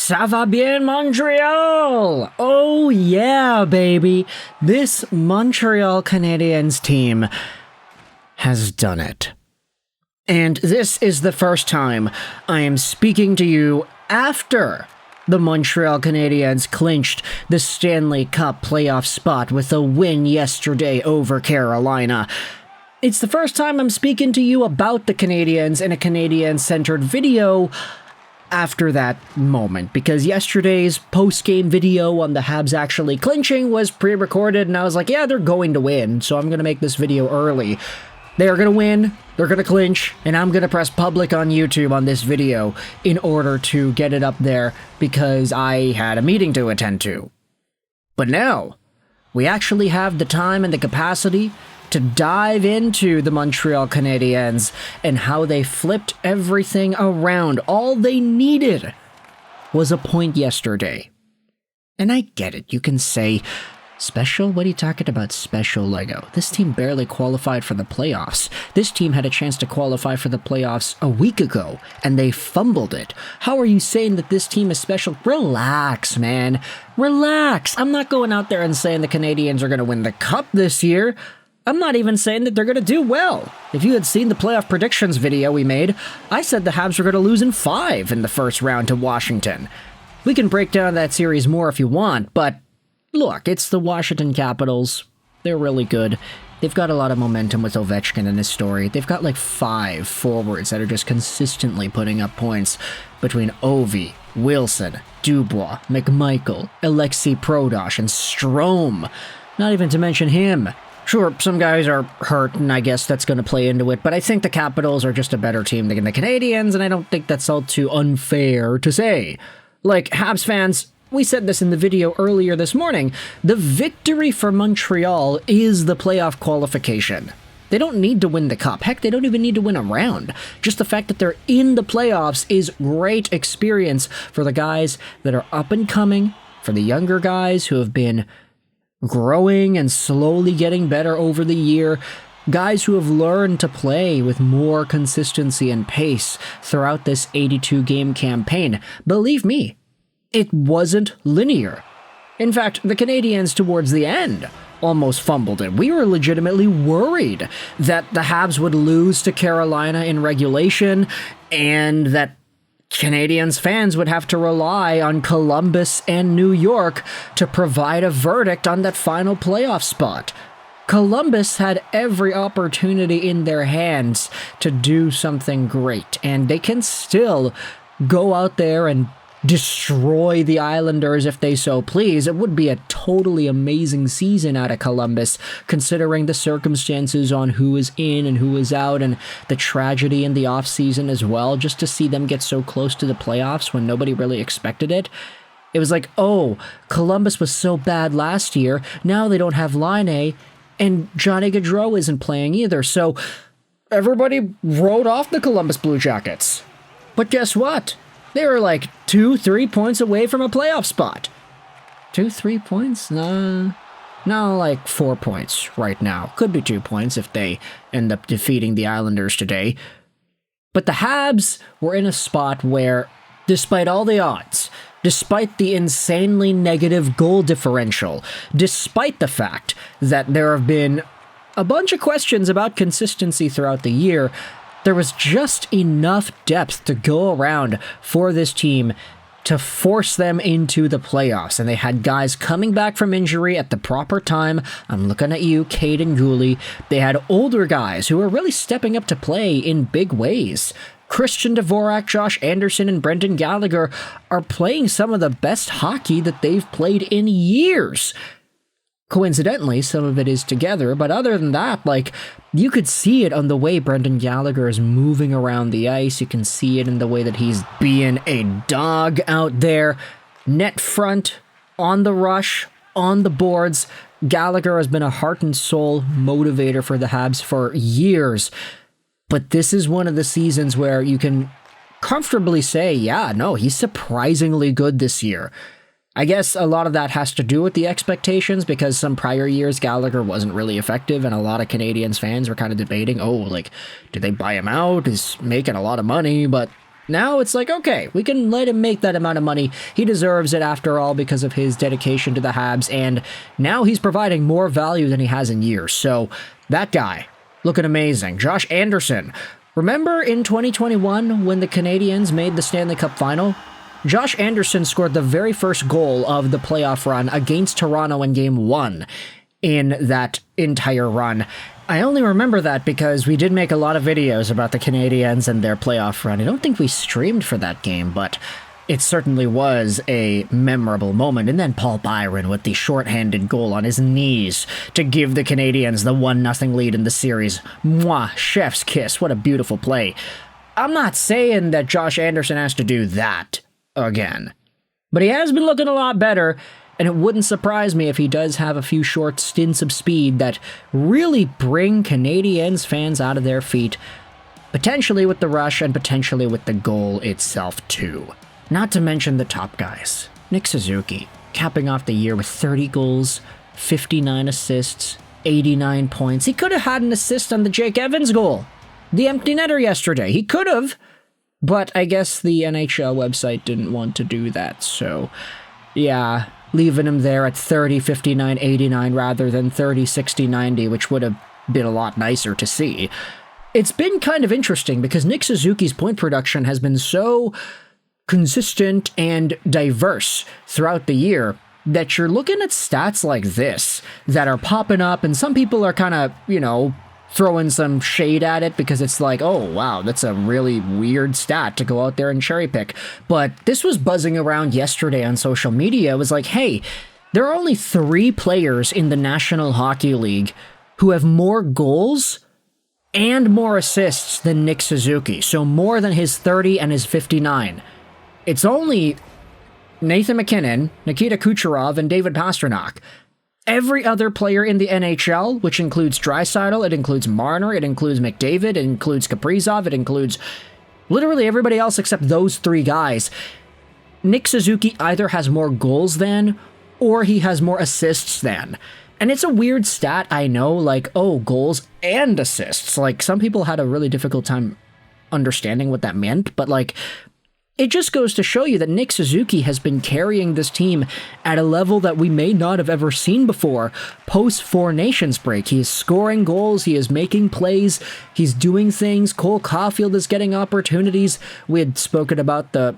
Ça va bien, Montreal? Oh yeah, baby. This Montreal Canadiens team has done it. And this is the first time I am speaking to you after the Montreal Canadiens clinched the Stanley Cup playoff spot with a win yesterday over Carolina. It's the first time I'm speaking to you about the Canadiens in a Canadian-centered video after that moment, because yesterday's post-game video on the Habs actually clinching was pre-recorded, and I was like, yeah, they're going to win, so I'm going to make this video early. They are going to win, they're going to clinch, and I'm going to press public on YouTube on this video in order to get it up there because I had a meeting to attend to. But now, we actually have the time and the capacity to dive into the Montreal Canadiens and how they flipped everything around. All they needed was a point yesterday. And I get it, you can say, special? What are you talking about special, Lego? This team barely qualified for the playoffs. This team had a chance to qualify for the playoffs a week ago, and they fumbled it. How are you saying that this team is special? Relax, man. Relax. I'm not going out there and saying the Canadiens are going to win the Cup this year. I'm not even saying that they're going to do well. If you had seen the playoff predictions video we made, I said the Habs were going to lose in 5 in the first round to Washington. We can break down that series more if you want, but look, it's the Washington Capitals. They're really good. They've got a lot of momentum with Ovechkin in this story. They've got like 5 forwards that are just consistently putting up points between Ovi, Wilson, Dubois, McMichael, Alexei Prodosh, and Strome. Not even to mention him. Sure, some guys are hurt, and I guess that's going to play into it, but I think the Capitals are just a better team than the Canadiens, and I don't think that's all too unfair to say. Like, Habs fans, we said this in the video earlier this morning, the victory for Montreal is the playoff qualification. They don't need to win the Cup. Heck, they don't even need to win a round. Just the fact that they're in the playoffs is great experience for the guys that are up and coming, for the younger guys who have been growing and slowly getting better over the year, guys who have learned to play with more consistency and pace throughout this 82-game campaign. Believe me, it wasn't linear. In fact, the Canadiens towards the end almost fumbled it. We were legitimately worried that the Habs would lose to Carolina in regulation and that Canadiens fans would have to rely on Columbus and New York to provide a verdict on that final playoff spot. Columbus had every opportunity in their hands to do something great, and they can still go out there and destroy the Islanders if they so please. It would be a totally amazing season out of Columbus, considering the circumstances on who is in and who is out, and the tragedy in the offseason as well, just to see them get so close to the playoffs when nobody really expected it. It was like, oh, Columbus was so bad last year, now they don't have Laine, and Johnny Gaudreau isn't playing either, so everybody wrote off the Columbus Blue Jackets. But guess what? They were like 2-3 points away from a playoff spot. 2-3 points? No, like 4 points right now. Could be 2 points if they end up defeating the Islanders today. But the Habs were in a spot where, despite all the odds, despite the insanely negative goal differential, despite the fact that there have been a bunch of questions about consistency throughout the year, there was just enough depth to go around for this team to force them into the playoffs. And they had guys coming back from injury at the proper time. I'm looking at you, Cayden Gooley. They had older guys who were really stepping up to play in big ways. Christian Dvorak, Josh Anderson, and Brendan Gallagher are playing some of the best hockey that they've played in years. Coincidentally, some of it is together, but other than that, like, you could see it on the way Brendan Gallagher is moving around the ice. You can see it in the way that he's being a dog out there. Net front, on the rush, on the boards. Gallagher has been a heart and soul motivator for the Habs for years. But this is one of the seasons where you can comfortably say, yeah, no, he's surprisingly good this year. I guess a lot of that has to do with the expectations, because some prior years Gallagher wasn't really effective, and a lot of Canadiens fans were kind of debating, oh, like, did they buy him out? He's making a lot of money, but Now it's like, okay, we can let him make that amount of money. He deserves it after all because of his dedication to the Habs, and now he's providing more value than he has in years. So that guy, looking amazing. Josh Anderson. Remember in 2021 when the Canadiens made the Stanley Cup final? Josh Anderson scored the very first goal of the playoff run against Toronto in Game 1 in that entire run. I only remember that because we did make a lot of videos about the Canadiens and their playoff run. I don't think we streamed for that game, but it certainly was a memorable moment. And then Paul Byron with the shorthanded goal on his knees to give the Canadiens the 1-0 lead in the series. Mwah, chef's kiss. What a beautiful play. I'm not saying that Josh Anderson has to do that again, but he has been looking a lot better. And it wouldn't surprise me if he does have a few short stints of speed that really bring Canadiens fans out of their feet, potentially with the rush and potentially with the goal itself too. Not to mention the top guys. Nick Suzuki, capping off the year with 30 goals, 59 assists, 89 points. He could have had an assist on the Jake Evans goal, the empty netter yesterday. He could have, but I guess the NHL website didn't want to do that, so yeah, leaving him there at 30, 59, 89 rather than 30, 60, 90, which would have been a lot nicer to see. It's been kind of interesting because Nick Suzuki's point production has been so consistent and diverse throughout the year that you're looking at stats like this that are popping up, and some people are kind of, throwing some shade at it because it's like, oh, wow, that's a really weird stat to go out there and cherry pick. But this was buzzing around yesterday on social media. It was like, hey, there are only 3 players in the National Hockey League who have more goals and more assists than Nick Suzuki. So more than his 30 and his 59. It's only Nathan MacKinnon, Nikita Kucherov, and David Pastrnak. Every other player in the NHL, which includes Draisaitl, it includes Marner, it includes McDavid, it includes Kaprizov, it includes literally everybody else except those 3 guys. Nick Suzuki either has more goals than, or he has more assists than. And it's a weird stat, I know, like, oh, goals and assists. Like, some people had a really difficult time understanding what that meant, but like, it just goes to show you that Nick Suzuki has been carrying this team at a level that we may not have ever seen before post 4 Nations break. He is scoring goals, he is making plays, he's doing things. Cole Caufield is getting opportunities. We had spoken about the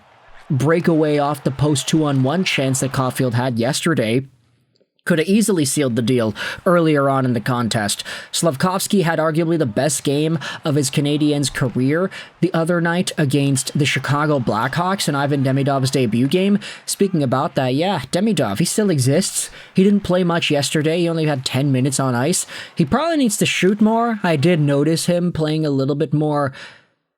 breakaway off the post 2-on-1 chance that Caufield had yesterday. Could have easily sealed the deal earlier on in the contest. Slafkovsky had arguably the best game of his Canadiens career the other night against the Chicago Blackhawks in Ivan Demidov's debut game. Speaking about that, yeah, Demidov, he still exists. He didn't play much yesterday. He only had 10 minutes on ice. He probably needs to shoot more. I did notice him playing a little bit more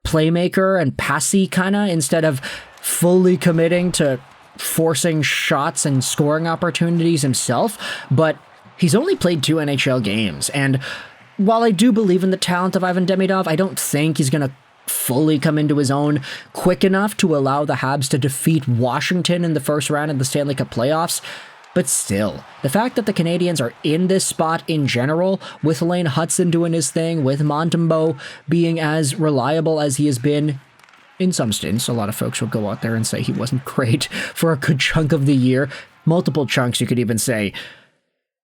playmaker and passy kinda instead of fully committing to forcing shots and scoring opportunities himself, but he's only played 2 NHL games, and while I do believe in the talent of Ivan Demidov, I don't think he's going to fully come into his own quick enough to allow the Habs to defeat Washington in the first round of the Stanley Cup playoffs. But still, the fact that the Canadiens are in this spot in general, with Lane Hutson doing his thing, with Montembeault being as reliable as he has been, in some stints, a lot of folks will go out there and say he wasn't great for a good chunk of the year. Multiple chunks, you could even say.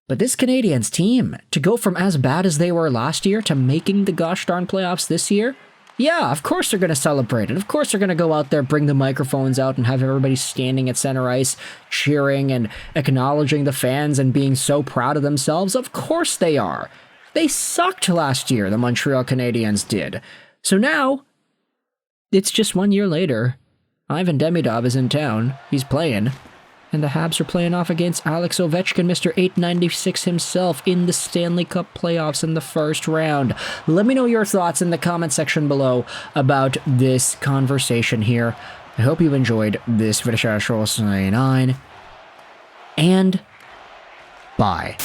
But this Canadiens team, to go from as bad as they were last year to making the gosh darn playoffs this year, yeah, of course they're going to celebrate it. Of course they're going to go out there, bring the microphones out, and have everybody standing at center ice, cheering and acknowledging the fans and being so proud of themselves. Of course they are. They sucked last year, the Montreal Canadiens did. So now, it's just 1 year later. Ivan Demidov is in town. He's playing. And the Habs are playing off against Alex Ovechkin, Mr. 896 himself, in the Stanley Cup playoffs in the first round. Let me know your thoughts in the comment section below about this conversation here. I hope you enjoyed this video. And bye.